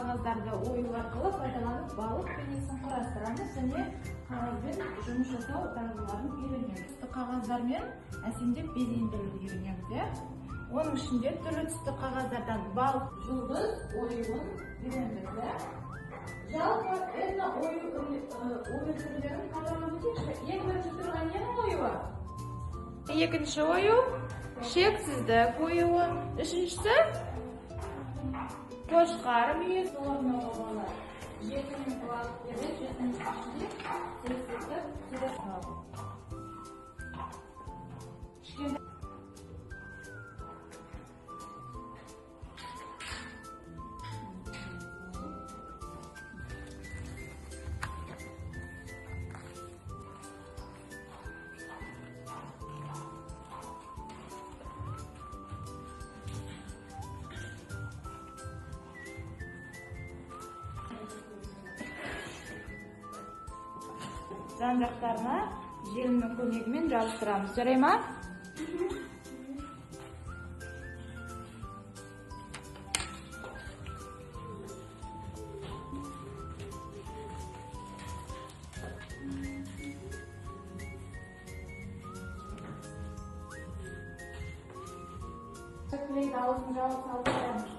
қағаздарды ою арқылы пайдаланып балық бейнесін құрастырамыз және қағазбен жұмыс жасау дағдыларын үйренеміз. Түсті қағаздармен әсемдеп безендіруді үйренеміз. Оның ішінде түрлі түсті қағаздардан балық, жұлдыз оюын үйрендік. Жалпы этно ою түрлерін қарап өтейікші. Ең бірінші тұрған ненің оюы? Екінші ою шексіздік оюы. Үшіншісі қошқар мүйіз орнауы болады. Жетінші шексіздік тересау. Жан-жақтарына желімнің көмегімен жабыстырамыз. Жарай ма? Клейді аузын жауып салдырамыз.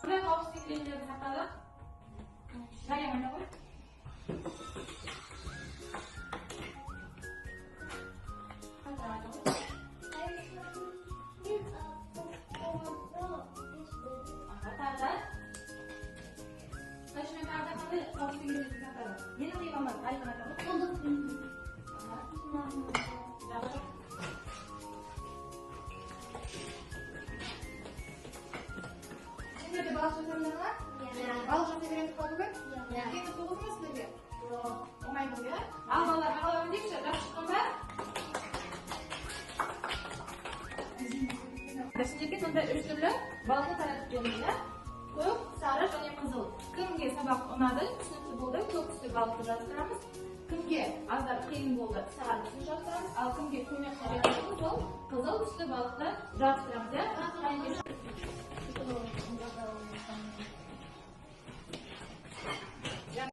Buraya kapsayıp elleri takalım. Şuraya mı koy? Şimdi balık çözümleri var. Balık çözümleri koyduk. Yeni soğuk mu sizlerge? Olmay bu ya. Al balığı alalım deyip de çıkınca. Şimdi sonunda üç türlü balığı taratып беріңіздер. Көк, сары және қызыл. Кімге сабақ ұнады, түсінікті болды, көк түсті балықты жабыстырамыз. Кімге аздап қиын болды, сары түсті жабыстырамыз. Ал кімге көмек қажет болды, сол қызыл түсті балықты жабыстырамыз.